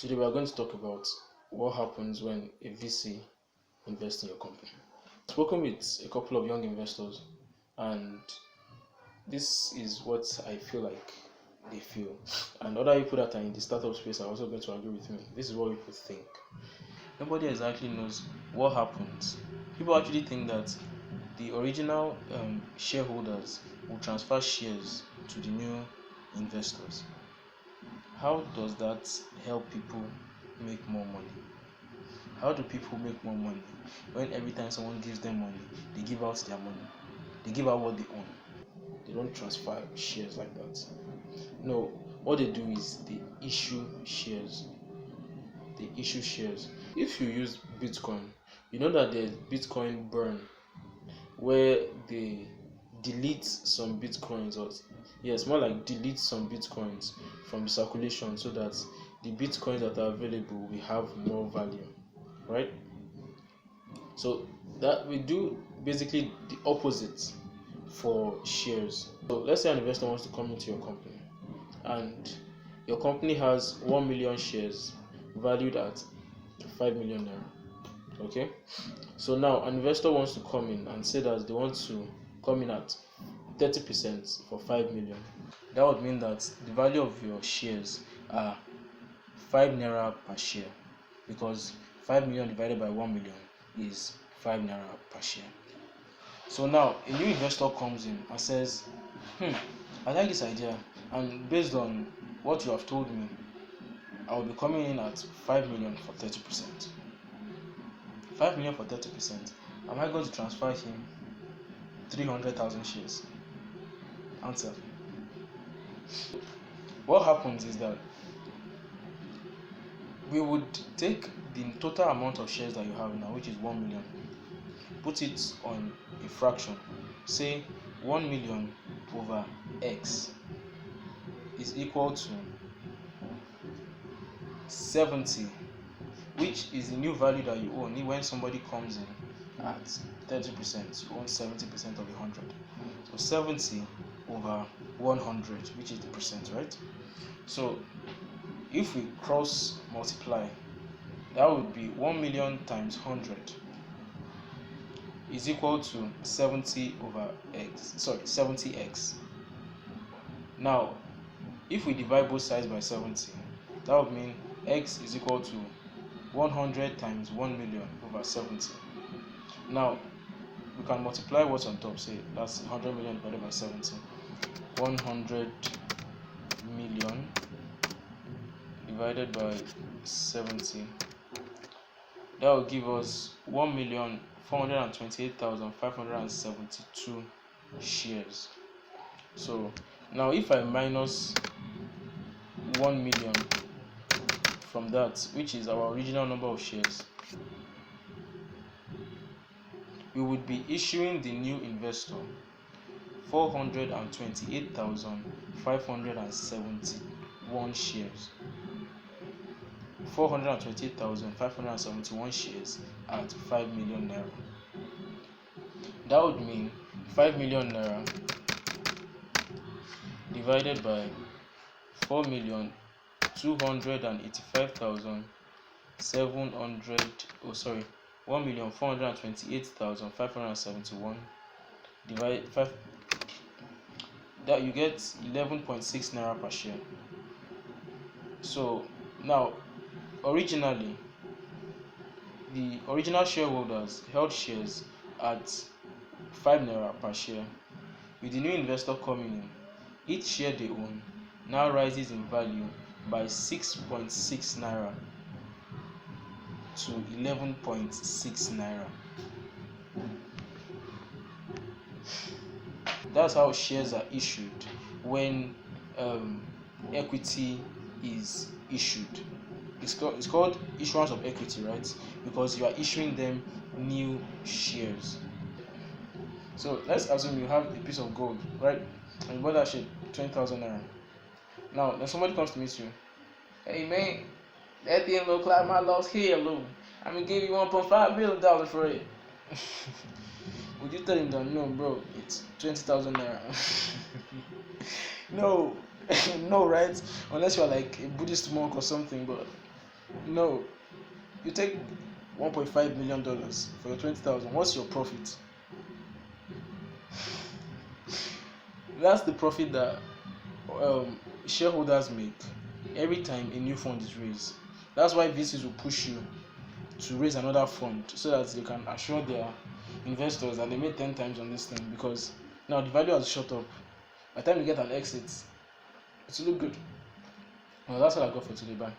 Today we are going to talk about what happens when a VC invests in your company. I've spoken with a couple of young investors, and this is what I feel like they feel. And other people that are in the startup space are also going to agree with me. This is what people think. Nobody exactly knows what happens. People actually think that the original shareholders will transfer shares to the new investors. How does that help people make more money? How do people make more money when every time someone gives them money, they give out their money? They give out what they own. They don't transfer shares like that. No, what they do is they issue shares. They issue shares. If you use Bitcoin, you know that there's Bitcoin burn, where they delete some Bitcoins, or yes, more like delete some Bitcoins from the circulation so that the Bitcoins that are available will have more value, right? So that we do basically the opposite for shares. So let's say an investor wants to come into your company, and your company has 1 million shares valued at 5 million naira. Okay, so now an investor wants to come in and say that they want to come in at 30% for 5 million. That would mean that the value of your shares are 5 naira per share, because 5 million divided by 1 million is 5 naira per share. So now a new investor comes in and says, I like this idea, and based on what you have told me, I will be coming in at 5 million for 30%. 5 million for 30%. Am I going to transfer him 300,000 shares? Answer. What happens is that we would take the total amount of shares that you have now, which is 1 million, put it on a fraction. Say 1 million over X is equal to 70, which is the new value that you own. When somebody comes in at 30%, you own 70% of 100. So 70 over 100, which is the percent, right? So if we cross multiply, that would be 1 million times 100 is equal to 70 over x. Sorry, 70x. Now, if we divide both sides by 70, that would mean x is equal to 100 times 1 million over 70. Now, we can multiply what's on top. Say that's 100 million divided by 70. 100 million divided by 70. That will give us 1,428,572 shares. So now if I minus 1 million from that, which is our original number of shares, we would be issuing the new investor 428,571 shares. 428,571 shares at 5 million naira. That would mean 5 million naira divided by 4,285,700. 1,428,571 divided 5. That you get 11.6 naira per share. So now, originally, the original shareholders held shares at 5 naira per share. With the new investor coming in, each share they own now rises in value by 6.6 naira to 11.6 naira. That's how shares are issued when equity is issued. It's called issuance of equity, right? Because you are issuing them new shares. So let's assume you have a piece of gold, right? And you bought that shit 20,000 naira. Now, then somebody comes to meet you. Hey man, that thing look like my lost hair, Lou. I'm gonna give you $1.5 million for it. Would you tell him that no, bro, it's 20,000 naira? No, no, right? Unless you're like a Buddhist monk or something, but No, you take $1.5 million for your 20,000. What's your profit? That's the profit that shareholders make every time a new fund is raised. That's why VCs will push you to raise another fund so that they can assure their investors that they made 10 times on this thing, because now the value has shot up. By the time you get an exit, it will look good. Well, that's what I got for today. Bye.